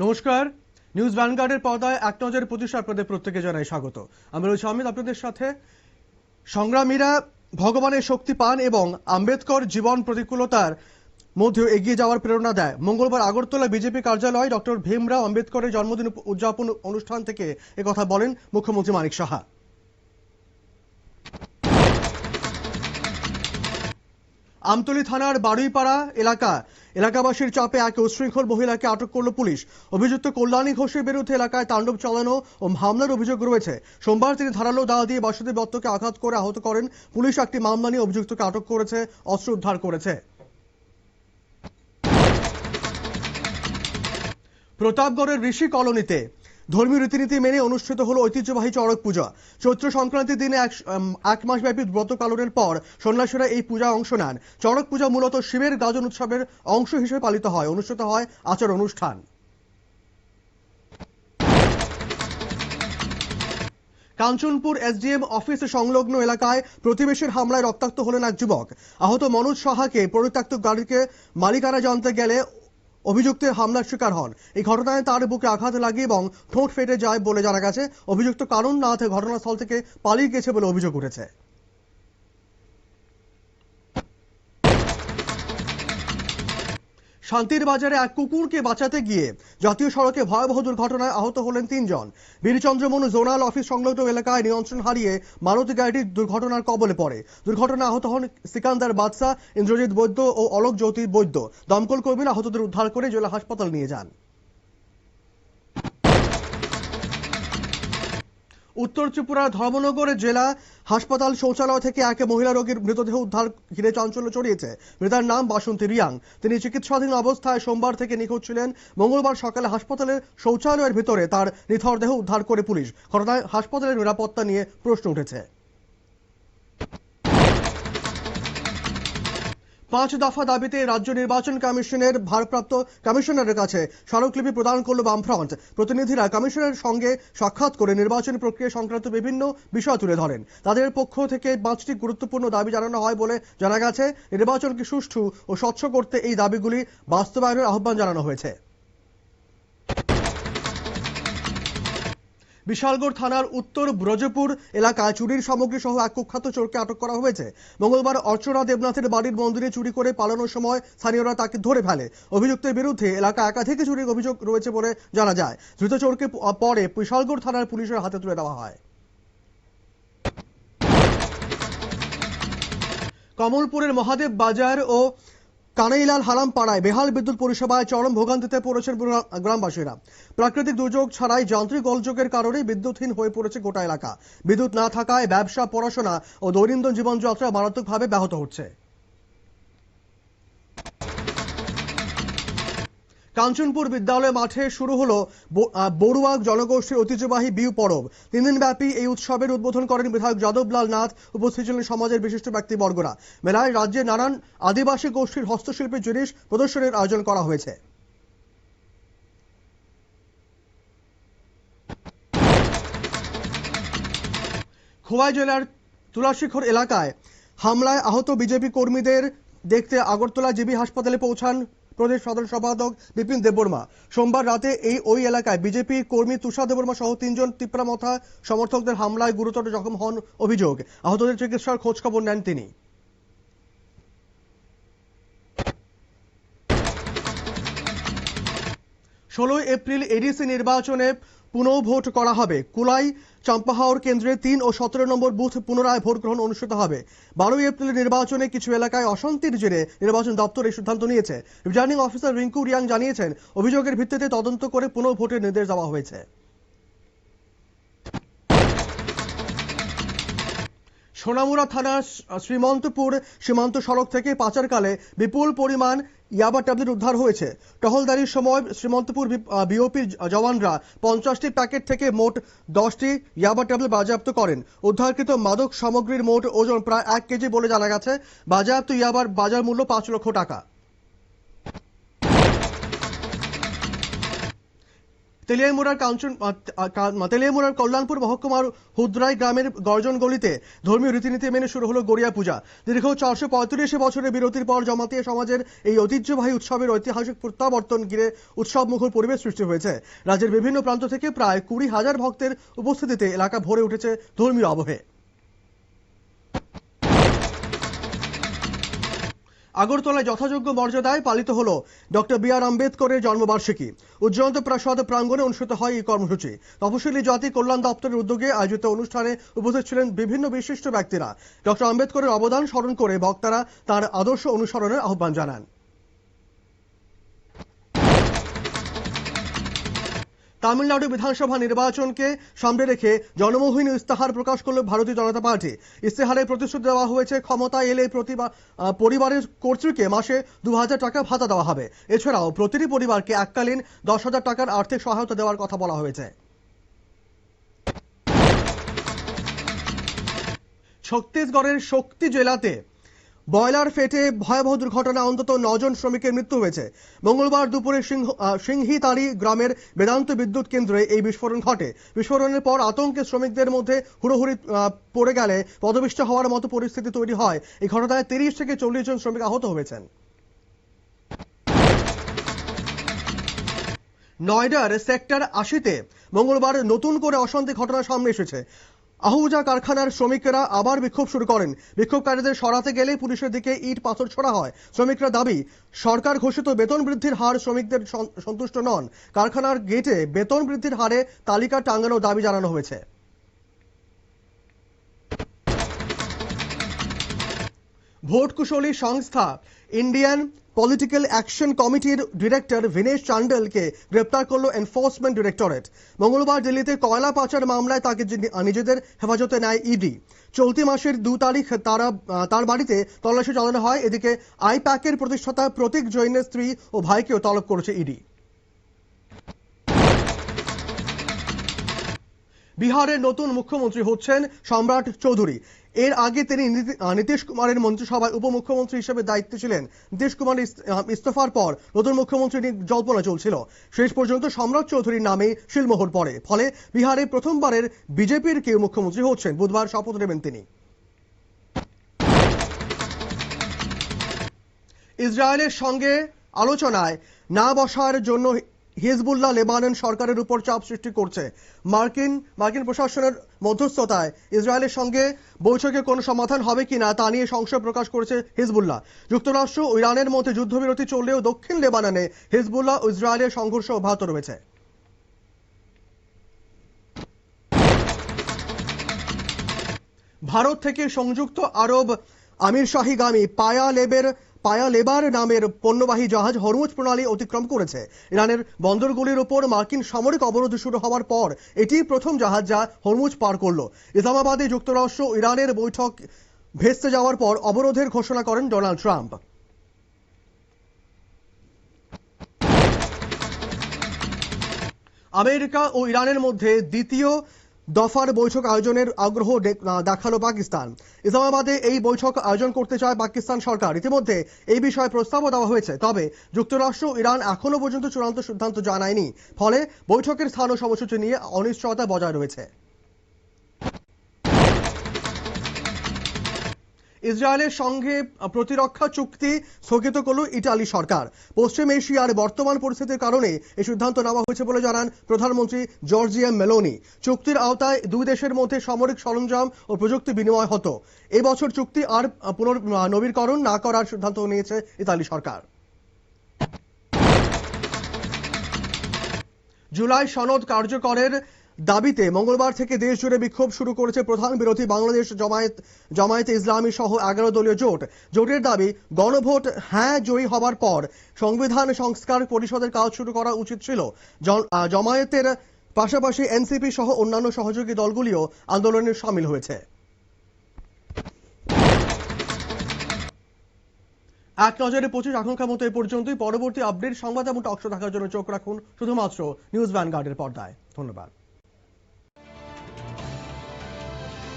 নমস্কার, নিউজ ভ্যানগার্ডের পর্দায় এক নজরে প্রতিষ্ঠা আপনাদের প্রত্যেকে জানাই স্বাগত। আমি রয়েছি অমিত আপনাদের সাথে। সংগ্রামীরা ভগবানের শক্তি পান এবং আম্বেদকর জীবন প্রতিকূলতার মধ্যেও এগিয়ে যাওয়ার প্রেরণা দেয়। মঙ্গলবার আগরতলা বিজেপি কার্যালয়ে ডক্টর ভীমরাও আম্বেদকরের জন্মদিন উদযাপন অনুষ্ঠান থেকে একথা বলেন মুখ্যমন্ত্রী মানিক সাহা। আমতলী থানার বারুইপাড়া এলাকাবাসীর চাপে এক উচ্ছৃঙ্খল মহিলাকে আটক করল পুলিশ। অভিযুক্ত কল্যাণী ঘোষের বিরুদ্ধে এলাকায় তাণ্ডব চালানো ও হামলার অভিযোগ রয়েছে। সোমবার তিনি ধারালো দা দিয়ে বাসুদেব দত্তকে আঘাত করে আহত করেন। পুলিশ একটি মামলা নিয়ে অভিযুক্তকে আটক করেছে, অস্ত্র উদ্ধার করেছে। প্রতাপগড়ের ঋষি কলোনিতে ধর্মীয় রীতিনীতি মেনে অনুষ্ঠিত হলো ঐতিহ্যবাহী চড়ক পূজা। চৈত্র সংক্রান্তির দিনে এক মাসব্যাপী ব্রত পালনের পর সন্ন্যাসীরা এই পূজায় অংশ নেন। চড়ক পূজা মূলত শিবের গাজন উৎসবের অংশ হিসেবে পালিত হয়। অনুষ্ঠিত হয় আচার অনুষ্ঠান। কাঞ্চনপুর এসডিএম অফিস সংলগ্ন এলাকায় প্রতিবেশীর হামলায় রক্তাক্ত হলেন এক যুবক। আহত মনোজ সাহাকে পরিত্যক্ত গাড়িকে মালিকানা জানতে গেলে অভিযুক্তের হামলার শিকার হন। এই ঘটনায় তার বুকে আঘাত লাগে এবং ঠোঁট ফেটে যায় বলে জানা গেছে। অভিযুক্ত কারণ না ঘটনাস্থল থেকে পালিয়ে গেছে বলে অভিযোগ উঠেছে। শান্তির বাজারে এক কুকুরকে বাঁচাতে গিয়ে জাতীয় সড়কে ভয়াবহ দুর্ঘটনায় আহত হলেন 3 জন। বীরচন্দ্রমনু জোনাল অফিস সংলগ্ন এলাকায় নিয়ন্ত্রণ হারিয়ে মারুতি গাড়িটি দুর্ঘটনার কবলে পড়ে। দুর্ঘটনায় আহত হন সিকান্দার বাদশা, ইন্দ্রজিৎ বৈদ্য ও অলোক জ্যোতি বৈদ্য। দমকল কর্মীরা আহতদের উদ্ধার করে জেলা হাসপাতাল নিয়ে যান। উত্তর ত্রিপুরার ধর্মনগর জেলা হাসপাতাল শৌচালয় থেকে এক মহিলা রোগীর মৃতদেহ উদ্ধার ঘিরে চাঞ্চল্য ছড়িয়েছে। মৃতার নাম বাসন্তী রিয়াং। তিনি চিকিৎসাধীন অবস্থায় সোমবার থেকে নিখোঁজ ছিলেন। মঙ্গলবার সকালে হাসপাতালের শৌচালয়ের ভিতরে তার নিথর দেহ উদ্ধার করে পুলিশ। ঘটনায় হাসপাতালের নিরাপত্তা নিয়ে প্রশ্ন উঠেছে। 5 দফা দাবিতে রাজ্য নির্বাচন কমিশনের ভারপ্রাপ্ত কমিশনারের কাছে স্মারকলিপি প্রদান করল বামফ্রন্ট। প্রতিনিধিরা কমিশনের সঙ্গে সাক্ষাৎ করে নির্বাচনী প্রক্রিয়া সংক্রান্ত বিভিন্ন বিষয় তুলে ধরেন। তাদের পক্ষ থেকে 5টি গুরুত্বপূর্ণ দাবি জানানো হয় বলে জানা গেছে। নির্বাচনকে সুষ্ঠু ও স্বচ্ছ করতে এই দাবিগুলি বাস্তবায়নের আহ্বান জানানো হয়েছে। বিশালগড় থানার উত্তর ব্রজপুর এলাকায় চুরির সামগ্রী সহ এক কুখ্যাত চোরকে আটক করা হয়েছে। মঙ্গলবার অর্চনা দেবনাথের বাড়ির মন্দিরে চুরি করে পালানোর সময় স্থানীয়রা তাকে ধরে ফেলে। অভিযুক্তের বিরুদ্ধে এলাকা একাধিক চুরির অভিযোগ রয়েছে বলে জানা যায়। ধৃত চোরকে পরে বিশালগড় থানার পুলিশের হাতে তুলে দেওয়া হয়। কমলপুরের মহাদেব বাজার ও কানাইলাল হারাম পাড়ায় বেহাল বিদ্যুৎ পরিষেবায় চরম ভোগান্তিতে পড়েছেন গ্রামবাসীরা। প্রাকৃতিক দুর্যোগ ছাড়াই যান্ত্রিক গোলযোগের কারণে বিদ্যুৎহীন হয়ে পড়েছে গোটা এলাকা। বিদ্যুৎ না থাকায় ব্যবসা, পড়াশোনা ও দৈনন্দিন জীবনযাত্রা মারাত্মকভাবে ব্যাহত হচ্ছে। কাঞ্চনপুর বিদ্যালয় মাঠে শুরু হলো বড়ুয়া জনগোষ্ঠীর ঐতিহ্যবাহী বিহু পরব। 3 দিনব্যাপী এই উৎসবের উদ্বোধন করেন বিধায়ক যাদবলাল নাথ। উপস্থিত ছিলেন সমাজের বিশিষ্ট ব্যক্তিবর্গরা। মেলায় রাজ্যের নানান আদিবাসী গোষ্ঠীর হস্তশিল্পের জিনিস প্রদর্শনীর আয়োজন করা হয়েছে। খোয়াই জেলার তুলাশিখর এলাকায় হামলায় আহত বিজেপি কর্মীদের দেখতে আগরতলা জিবি হাসপাতালে পৌঁছান প্রদেশ সাধারণ সম্পাদক বিপিন দেববর্মা। সোমবার রাতে ওই এলাকায় বিজেপি কর্মী তুষার দেববর্মা সহ 3 জন তিপ্রামথা সমর্থকদের হামলায় গুরুতর জখম হন অভিযোগ। আহতদের চিকিৎসার খোঁজ খবর নেন তিনি। 16 এপ্রিল এডিসি নির্বাচনে পুনঃ ভোট করা হবে। কুলাই চাম্পাহাওর কেন্দ্রে 3 ও 17 নম্বর বুথ পুনরায় ভোট গ্রহণ অনুষ্ঠিত হবে। 12 এপ্রিল নির্বাচনে কিছু এলাকায় অশান্তির জেরে নির্বাচন দপ্তর এই সিদ্ধান্ত নিয়েছে। রিটার্নিং অফিসার রিঙ্কু রিয়াং জানিয়েছেন, অভিযোগের ভিত্তিতে তদন্ত করে পুনঃ ভোটের নির্দেশ দেওয়া হয়েছে। সোনামুড়া থানার শ্রীমন্তপুর সীমান্ত সড়ক থেকে পাচারকালে বিপুল পরিমাণ ইয়াবা ট্যাবলেট উদ্ধার হয়েছে। টহলদারির সময় শ্রীমন্তপুর বিওপির জওয়ানরা 50টি প্যাকেট থেকে মোট 10টি ইয়াবা ট্যাবলেট বাজেয়াপ্ত করেন। উদ্ধারকৃত মাদক সামগ্রীর মোট ওজন প্রায় 1 কেজি বলে জানা গেছে। বাজেয়াপ্ত ইয়াবার বাজার মূল্য 5 লক্ষ টাকা। তেলিয়ামুড়ার কল্যাণপুর মহকুমার হুদ্রাই গ্রামের গর্জন গলিতে ধর্মীয় রীতিনীতি মেনে শুরু হলো গড়িয়া পূজা। দীর্ঘ 435 বছরের বিরতির পর জমাতিয়া সমাজের এই ঐতিহ্যবাহী উৎসবের ঐতিহাসিক প্রত্যাবর্তন ঘিরে উৎসব মুখর পরিবেশ সৃষ্টি হয়েছে। রাজ্যের বিভিন্ন প্রান্ত থেকে প্রায় 20,000 ভক্তের উপস্থিতিতে এলাকা ভরে উঠেছে ধর্মীয় আবহে। আগরতলায় যথাযোগ্য মর্যাদায় পালিত হলো ডক্টর বি আর আম্বেদকরের জন্মবার্ষিকী। উজ্জয়ন্ত প্রাসাদ প্রাঙ্গণে অনুষ্ঠিত হয় এই কর্মসূচি। তপশিলি জাতি কল্যাণ দপ্তরের উদ্যোগে আয়োজিত অনুষ্ঠানে উপস্থিত ছিলেন বিভিন্ন বিশিষ্ট ব্যক্তিরা। ডক্টর আম্বেদকরের অবদান স্মরণ করে বক্তারা তার আদর্শ অনুসরণের আহ্বান জানান। তামিলনাড়ু বিধানসভা নির্বাচনকে সামনে রেখে জনমোহিনী ইস্তাহার প্রকাশ করল ভারতীয় জনতা পার্টি। ইস্তেহারে প্রতিশ্রুতি দেওয়া হয়েছে ক্ষমতায় এলে পরিবারের কর্তৃকে মাসে 2,000 টাকা ভাতা দেওয়া হবে। এছাড়াও প্রতিটি পরিবারকে এককালীন 10,000 টাকার আর্থিক সহায়তা দেওয়ার কথা বলা হয়েছে। ছত্তিশগড়ের শক্তি জেলাতে বয়লার ফেটে ভয়াবহ দুর্ঘটনা অন্তত 9 জন শ্রমিকের মৃত্যু হয়েছে। মঙ্গলবার দুপুরে সিংহিতাড়ি গ্রামের বেদান্ত বিদ্যুৎ কেন্দ্রে এই বিস্ফোরণ ঘটে। বিস্ফোরণের পর আতঙ্কে শ্রমিকদের মধ্যে হুড়োহুড়ি পড়ে গেলে পদপিষ্ট হওয়ার মতো পরিস্থিতি তৈরি হয়। এই ঘটনায় 30 থেকে 40 জন শ্রমিক আহত হয়েছেন। নয়ডার সেক্টর 80-তে মঙ্গলবার নতুন করে অশান্তি ঘটনা সামনে এসেছে। আহুজা কারখানার শ্রমিকেরা আবার বিক্ষোভ শুরু করেন। বিক্ষোভকারীদের সরাতে গেলে পুলিশের দিকে ইট পাথর ছোড়া হয়। শ্রমিকরা দাবি, সরকার ঘোষিত বেতন বৃদ্ধির হার শ্রমিকদের সন্তুষ্ট নন। কারখানার গেটে বেতন বৃদ্ধির হারে তালিকা টাঙানোর দাবি জানানো হয়েছে। ভোট কুশলী সংস্থা ইন্ডিয়ান পলিটিক্যাল অ্যাকশন কমিটির ডিরেক্টর ভিনেশ চান্ডেলকে গ্রেপ্তার করল এনফোর্সমেন্ট ডিরেক্টরেট। মঙ্গলবার দিল্লিতে কয়লা পাচার মামলায় তাকে নিজেদের হেফাজতে নেয় ইডি। চলতি মাসের 2 তারিখ তার বাড়িতে তল্লাশি চালানো হয়। এদিকে আইপ্যাকের প্রতিষ্ঠাতা প্রতীক জৈনের স্ত্রী ও ভাইকেও তলব করেছে ইডি। বিহারের নতুন মুখ্যমন্ত্রী হচ্ছেন সম্রাট চৌধুরী। এর আগে তিনি নীতিশ কুমারের মন্ত্রিসভায় উপমুখ্যমন্ত্রী হিসেবে দায়িত্বে ছিলেন। নীতিশ কুমার ইস্তফার পর নতুন মুখ্যমন্ত্রী নিয়ে জল্পনা চলছিল। শেষ পর্যন্ত সম্রাট চৌধুরীর নামে শিলমোহর পড়ে। ফলে বিহারে প্রথমবারের বিজেপির কেউ মুখ্যমন্ত্রী হচ্ছেন। বুধবার শপথ নেবেন তিনি। ইসরায়েলের সঙ্গে আলোচনায় না বসার জন্য হিজবুল্লাহ লেবানন সরকারের উপর চাপ সৃষ্টি করছে। মার্কিন প্রশাসনের মধ্যস্থতায় ইসরায়েলের সঙ্গে বৈঠকে কোনো সমাধান হবে কিনা তা নিয়ে সংশয় প্রকাশ করেছে হিজবুল্লাহ। যুক্তরাষ্ট্র ও ইরানের মধ্যে যুদ্ধবিরতি চললেও দক্ষিণ লেবাননে হিজবুল্লাহ ও ইসরায়েলের সংঘর্ষ অব্যাহত রয়েছে। ভারত থেকে সংযুক্ত আরব আমিরশাহীগামী পায়া লেবার নামের পণ্যবাহী জাহাজ হরমুজ প্রণালী অতিক্রম করেছে। ইরানের বন্দরগুলির উপর মার্কিন সামরিক অবরোধ শুরু হওয়ার পর এটি প্রথম জাহাজ যা হরমুজ পার করল। ইসলামাবাদে যুক্তরাষ্ট্র ও ইরানের বৈঠক ভেস্তে যাওয়ার পর অবরোধের ঘোষণা করেন ডোনাল্ড ট্রাম্প। আমেরিকা ও ইরানের মধ্যে দ্বিতীয় দফার বৈঠক আয়োজনের আগ্রহ দেখালো পাকিস্তান। ইসলামাবাদে এই বৈঠক আয়োজন করতে চায় পাকিস্তান সরকার। ইতিমধ্যে এই বিষয়ে প্রস্তাবও দেওয়া হয়েছে। তবে যুক্তরাষ্ট্র ও ইরান এখনো পর্যন্ত চূড়ান্ত সিদ্ধান্ত জানায়নি। ফলে বৈঠকের স্থান ও সময়সূচি নিয়ে অনিশ্চয়তা বজায় রয়েছে। ইসরায়েলের সঙ্গে প্রতিরক্ষা চুক্তি স্থগিত করল ইটালি সরকার। পশ্চিম এশিয়ার বর্তমান পরিস্থিতির কারণে এই সিদ্ধান্ত নেওয়া হয়েছে বলে জানান প্রধানমন্ত্রী জর্জিয়া মেলোনি। চুক্তির আওতায় দুই দেশের মধ্যে সামরিক সরঞ্জাম ও প্রযুক্তি বিনিময় হতো। এবছর চুক্তি আর পুনর্নবীকরণ না করার সিদ্ধান্ত নিয়েছে ইতালি সরকার। জুলাই সনদ কার্যকরের দাবিতে মঙ্গলবার থেকে দেশ জুড়ে বিক্ষোভ শুরু করেছে প্রধান বিরোধী বাংলাদেশ জামায়াতে ইসলামী সহ 11 দলীয় জোট। জোটের দাবি, গণভোট হ্যাঁ জয়ী হবার পর সংবিধান সংস্কার পরিষদের কাজ শুরু করা উচিত ছিল। জামায়াতের পাশাপাশি এনসিপি সহ অন্যান্য সহযোগী দলগুলিও আন্দোলনে সামিল হয়েছে। এক নজরে 25 আকাঙ্ক্ষা মতো এ পর্যন্তই। পরবর্তী আপডেট সংবাদ এবং টকশো দেখার জন্য চোখ রাখুন শুধুমাত্র নিউজ ভ্যানগার্ডের পর্দায়। ধন্যবাদ।